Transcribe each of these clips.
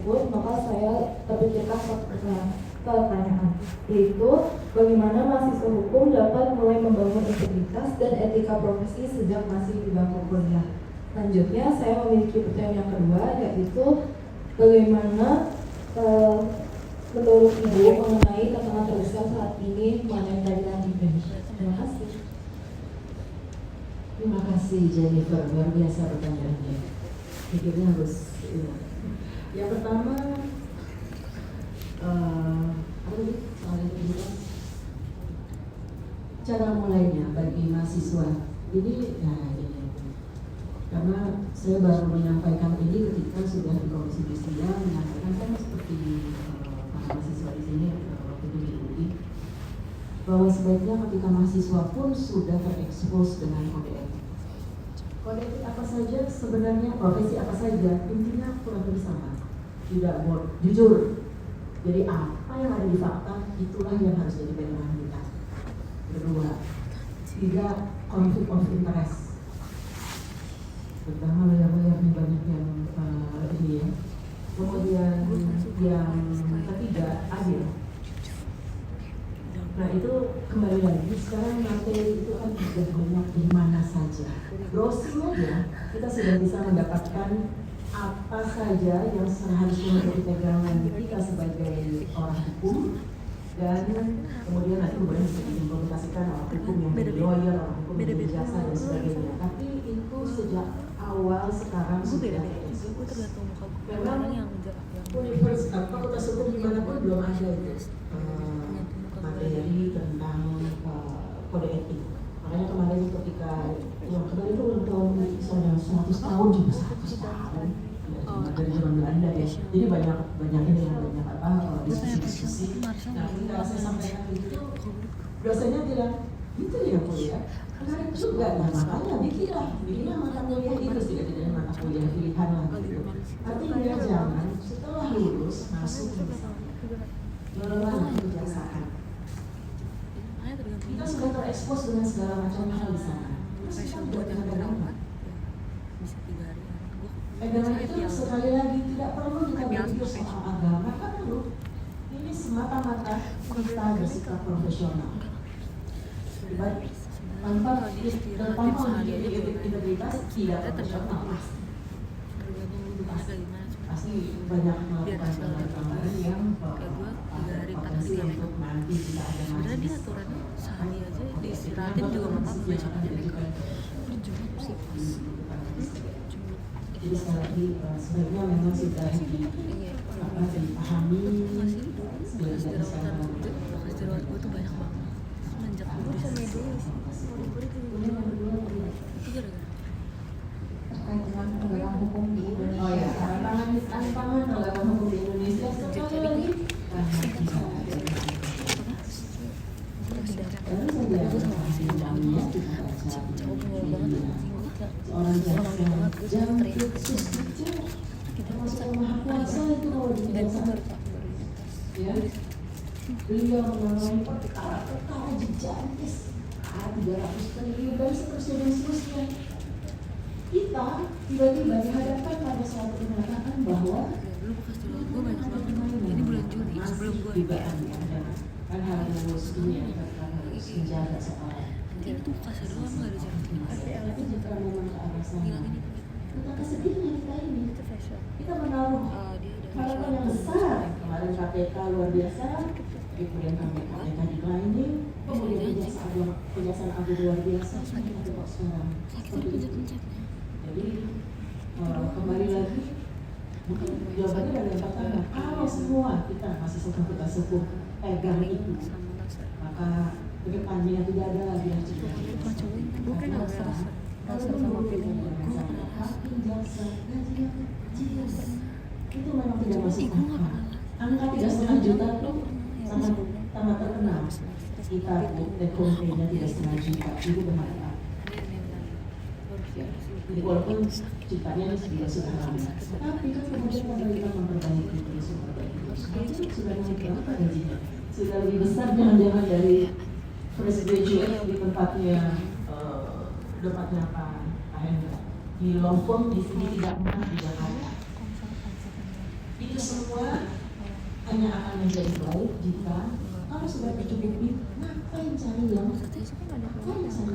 tersebut, maka saya terpikirkan suatu pertanyaan, yaitu bagaimana mahasiswa hukum dapat mulai membangun integritas dan etika profesi sejak masih di bangku kuliah. Selanjutnya, saya memiliki pertanyaan yang kedua, yaitu bagaimana menurut Ibu mengenai tantangan terbesar saat ini mengenai peradilan di Indonesia. Terima kasih. Terima kasih Jennifer, luar biasa pertanyaannya. Pikirnya harus yang pertama, soal integritas. Cara mulainya bagi mahasiswa ini, karena saya baru menyampaikan ini ketika sudah di Komisi Judisial menyampaikan sama seperti para mahasiswa di sini waktu itu di UI, bahwa sebaiknya ketika mahasiswa pun sudah terekspos dengan kode etik. Kode etik apa saja sebenarnya, profesi apa saja, intinya kurang lebih sama. Tidak jujur. Jadi apa yang ada di fakta itulah yang harus jadi pegangan kita. Kedua, tidak konflik of interest. Pertama layar-layar ini banyak yang ini ya. Kemudian yang ketiga adil. Nah itu kembali lagi, sekarang materi itu kan sudah banyak di mana saja. Browsing aja kita sudah bisa mendapatkan apa saja yang seharusnya menjadi pegangan kita sebagai orang hukum, dan kemudian nanti kemudian bisa diimplementasikan orang hukum yang menjadi lawyer, orang hukum yang menjadi jasa dan sebagainya. Tapi itu sejak awal sekarang sudah memang universitas fakultas hukum dimanapun belum ada itu materi tentang kode etik. Makanya kemarin ketika yang kemarin itu ulang tahun misalnya 100 tahun juga 100 tahun dari zaman Belanda ya. Jadi banyak ini yang banyak diskusi. Nah ketika saya sampaikan itu dosennya bilang gitu ya kuliah. Menarik juga, nah makanya bikinlah mata kuliah itu tidak mata kuliah pilihan lah gitu. Artinya jangan setelah lulus masuk melalui kejaksaan. Kita sudah terekspos dengan segala macam hal di sana. Terus kita buat pegangan. Pegangan itu sekali lagi tidak perlu kita berpikir soal agama, kan perlu. Ini semata-mata kita bersikap profesional. Tanpa integritas tidak profesional pasti banyak melakukan pelanggaran yang potensi untuk nanti tidak ada sebenarnya dia aturannya sehari aja diistirahatin juga nggak apa-apa besoknya berjuang sih. Jadi sekali lagi sebenarnya memang sudah dipahami bekas jerawat gue tuh banyak banget semenjak itu gara-gara penegakan hukum di Indonesia. Oh ya, tantangan penegakan hukum di Indonesia sekali lagi orang jangan khusus bicara termasuk maha kuasa itu kalau di kejaksaan ya, beliau menangani perkara gigantis 300 triliun dan seterusnya. Kita tiba-tiba dihadapkan pada suatu kenyataan bahwa lu bekas jerawat gue banyak banget ini bulan Juli sebelum gue kan harus ini harus menjaga seorang. Dia tuh bekasnya doang nggak ada jerawat. Tapi jika memang ke arah sana, betapa sedihnya kita ini. Kita menaruh harapan yang besar. Kemarin KPK luar biasa, kemudian KPK declining, kemudian kejaksaan agung luar biasa. Tapi kok sekarang jadi kembali lagi, mungkin jawabannya dari yang pertama. Kalau semua kita masih fakultas hukum pegang itu, maka kedepannya tidak ada lagi yang cukup. Bukan alasan sama pilih hakim jaksa gaji yang kecil itu memang tidak masuk akal. Angka 3,5 juta itu sangat terkenal. Kita TKP-nya 3,5 juta itu bermanfaat. Jadi walaupun ciptanya ini sudah lama, tapi kan kemudian pemerintah memperbaiki itu sudah naik berapa gajinya? Sudah lebih besar jangan-jangan dari fresh graduate di tempatnya Pak Hendra. Di Lombok di sini tidak pernah di Jakarta. Itu semua hanya akan menjadi baik jika kalau sudah tercukupi, ngapain cari yang level yang sama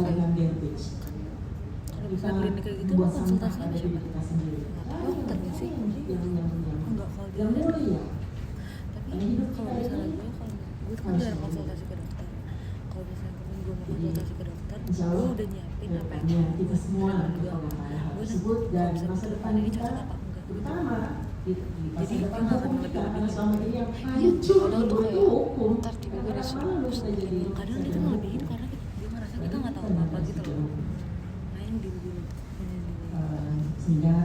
dengan Cambridge. Kalau bisa Kita klinik kayak gitu buat kan sampah konsultasi pada siapa? diri kita sendiri. Dokter nggak sih? Enggak, kalau yang dia mulia. tapi kalau misalnya gue tuh kan udah konsultasi ke dokter. Kalau misalnya kemarin gue mau konsultasi ke dokter, gue udah nyiapin apa yang Ya, kita semua gue hal gue tersebut dan masa depan ini kita cocok apa enggak. terutama di masa Jadi depan dia nggak akan hukum kita lebih-lebih. karena selama ini yang Iya, hancur orang tuh itu kayak hukum. ntar tiba-tiba Karena disuruh malu kita jadi kadang dia tuh ngelebihin karena dia ngerasa kita nggak tahu apa gitu loh. Main di sehingga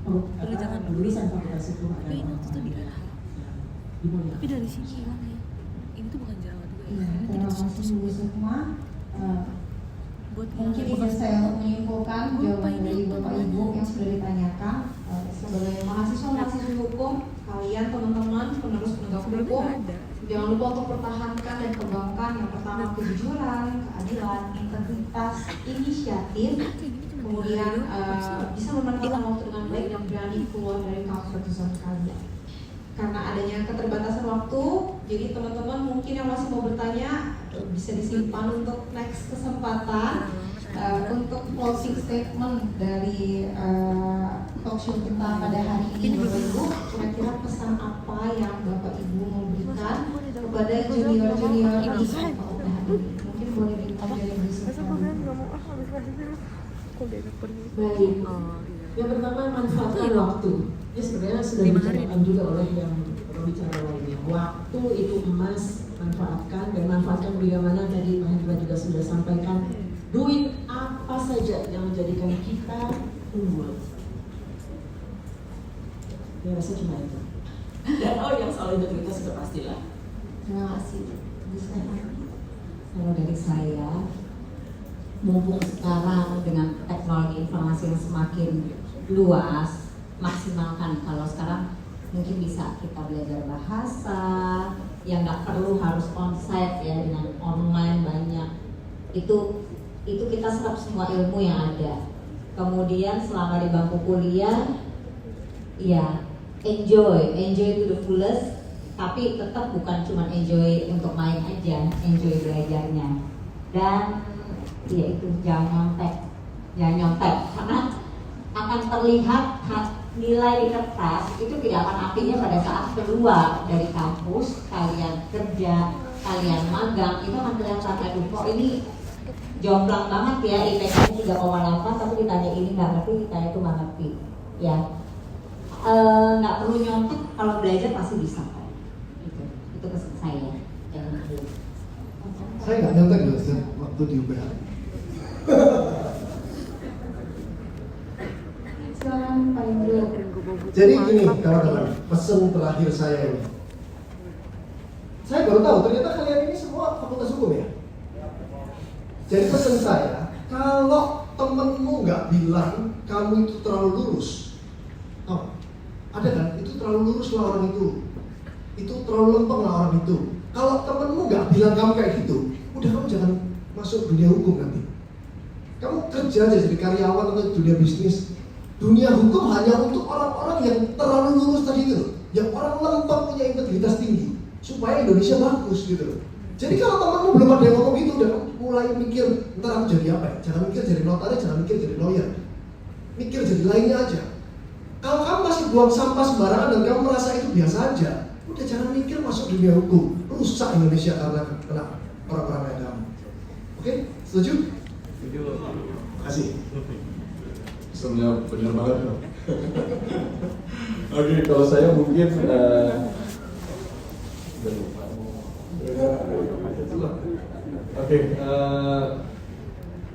Lu jangan tulisan fakultas hukum tapi ini waktu itu di RH. dimuliakan. Tapi dari sini gimana ya? Ini tuh bukan jerawat juga ya. Iya, Ini terima tidak kasih Bu Sukma. buat Mungkin izin saya untuk menyimpulkan jawaban dari Bapak Ibu yang sudah ditanyakan. Sebagai mahasiswa hukum, kalian teman-teman penerus penegak hukum, jangan lupa untuk pertahankan dan kembangkan yang pertama kejujuran, keadilan, integritas, inisiatif, kemudian bisa memanfaatkan waktu dengan baik dan berani keluar dari comfort zone kalian. Karena adanya keterbatasan waktu, jadi teman-teman mungkin yang masih mau bertanya bisa disimpan untuk next kesempatan. Untuk closing statement dari talk show kita pada hari ini, Bapak Ibu, kira-kira pesan apa yang Bapak Ibu mau berikan kepada junior-junior di sekolah hari ini? Mungkin boleh dimulai dari Bu Sukma. Baik. Yang pertama manfaatkan waktu. Ini sebenarnya sudah dibicarakan juga oleh yang berbicara lainnya. Waktu itu emas, manfaatkan dan manfaatkan bagaimana tadi Pak Hendra juga sudah sampaikan. Duit apa saja yang menjadikan kita unggul. Ya rasa cuma itu. Dan yang soal integritas sudah pastilah. Terima kasih Bu Sukma. Kalau dari saya, mumpung sekarang dengan teknologi informasi yang semakin luas, maksimalkan. Kalau sekarang mungkin bisa kita belajar bahasa yang nggak perlu harus onsite ya, dengan online banyak. Itu kita serap semua ilmu yang ada. Kemudian selama di bangku kuliah, ya enjoy to the fullest. Tapi tetap bukan cuma enjoy untuk main aja, enjoy belajarnya. Dan ya itu jangan nyontek karena akan terlihat nilai di kertas itu tidak akan artinya pada saat keluar dari kampus, kalian kerja, kalian magang, itu akan kelihatan aduh kok ini jomplang banget ya, IPK-nya 3,8 tapi ditanya ini nggak ngerti, ditanya itu nggak ngerti ya. Nggak perlu nyontek, kalau belajar pasti bisa kok. Itu pesan saya. Saya nggak nyontek loh waktu di UPH. Silakan Pak Indro. Jadi gini kawan-kawan, pesan terakhir saya ini. Saya baru tahu ternyata kalian ini semua fakultas hukum ya. Jadi pesan saya, kalau temenmu nggak bilang kamu itu terlalu lurus, oh, ada kan? Itu terlalu lurus lah orang itu terlalu lempeng lah orang itu. Kalau temenmu nggak bilang kamu kayak gitu, udah kamu jangan masuk dunia hukum nanti. Kamu kerja aja jadi karyawan atau dunia bisnis. Dunia hukum hanya untuk orang-orang yang terlalu lurus tadi itu, yang orang lempeng punya integritas tinggi, supaya Indonesia bagus gitu loh. Jadi kalau temanmu belum ada yang ngomong gitu, udah mulai mikir ntar aku jadi apa ya? Jangan mikir jadi notaris, jangan mikir jadi lawyer, mikir jadi lainnya aja. Kalau kamu masih buang sampah sembarangan dan kamu merasa itu biasa aja, udah jangan mikir masuk dunia hukum, rusak Indonesia karena kena orang-orang kayak kamu. Oke, setuju? Setuju. Terima kasih. Sebenarnya benar banget loh. Oke, kalau saya mungkin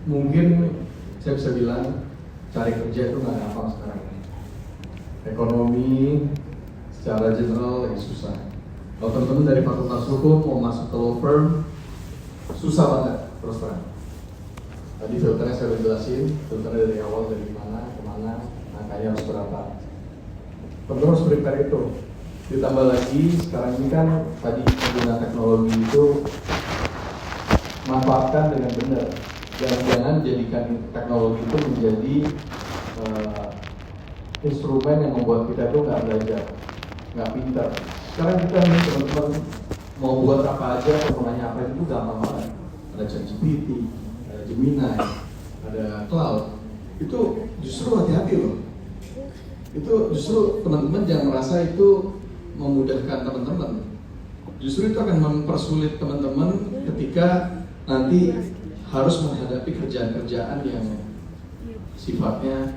mungkin saya bisa bilang cari kerja itu nggak gampang sekarang ini. Ekonomi secara general susah. Kalau teman-teman dari fakultas hukum mau masuk ke law firm susah banget terus terang. Tadi filternya saya udah jelasin, filternya dari awal dari mana ke mana, angkanya harus berapa. Teman-teman harus prepare itu. Ditambah lagi sekarang ini kan tadi penggunaan teknologi itu manfaatkan dengan benar. Jangan jadikan teknologi itu menjadi instrumen yang membuat kita itu nggak belajar, nggak pintar. Sekarang kita nih teman-teman mau buat apa aja, mau nanya apa itu gampang banget. Ada ChatGPT, ada Gemini, ada Cloud. Itu justru hati-hati loh. Itu justru teman-teman jangan merasa itu memudahkan teman-teman. Justru itu akan mempersulit teman-teman ketika nanti harus menghadapi kerjaan-kerjaan yang sifatnya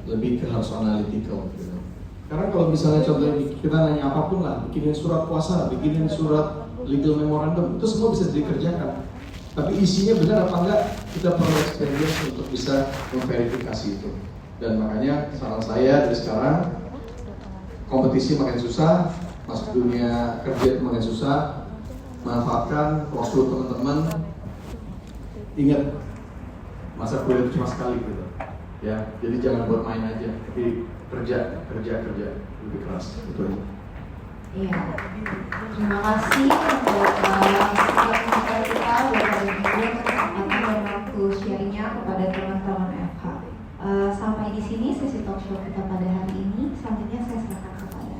lebih ke harus analytical gitu. Karena kalau misalnya contohnya kita nanya apapun lah, bikinin surat kuasa, bikinin surat legal memorandum, itu semua bisa dikerjakan. Tapi isinya benar apa enggak, kita perlu experience untuk bisa memverifikasi itu. Dan makanya saran saya dari sekarang, kompetisi makin susah, masuk dunia kerja itu makin susah, manfaatkan waktu teman-teman. Ingat, masa kuliah itu cuma sekali gitu, ya. Jadi jangan buat main aja, tapi kerja lebih keras. Itu aja. Iya. Terima kasih untuk speaker kita Bapak Ibu kesempatan dan waktu sharingnya kepada teman-teman FH. Sampai di sini sesi talk show kita pada hari ini. Selanjutnya saya serahkan kepada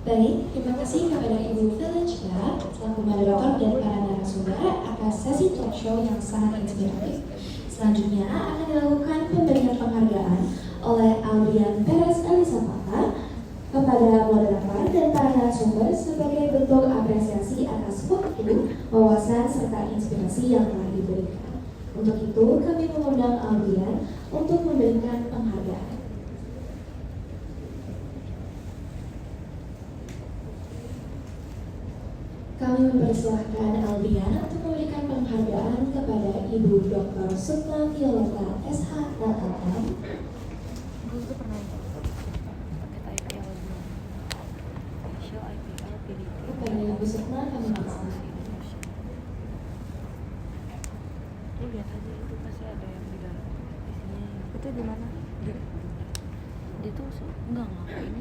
Baik, terima kasih kepada Ibu Felinda selaku moderator dan para narasumber atas sesi talk show yang sangat inspiratif. Selanjutnya akan dilakukan pemberian penghargaan oleh Aldian Perez Elisapata kepada moderator dan para narasumber sebagai bentuk apresiasi atas waktu, wawasan, serta inspirasi yang telah diberikan. Untuk itu, kami mengundang Aldian untuk memberikan penghargaan. Kami mempersilahkan Aldian untuk memberikan penghargaan kepada Ibu Dr. Sukma Violeta SH LLM. Gue pernah pakai IPL juga. Show IPL PDP. Kepada Ibu Sukma kami persilahkan. Lu lihat aja itu pasti ada yang di dalam isinya. Itu di mana? Dia tuh enggak ini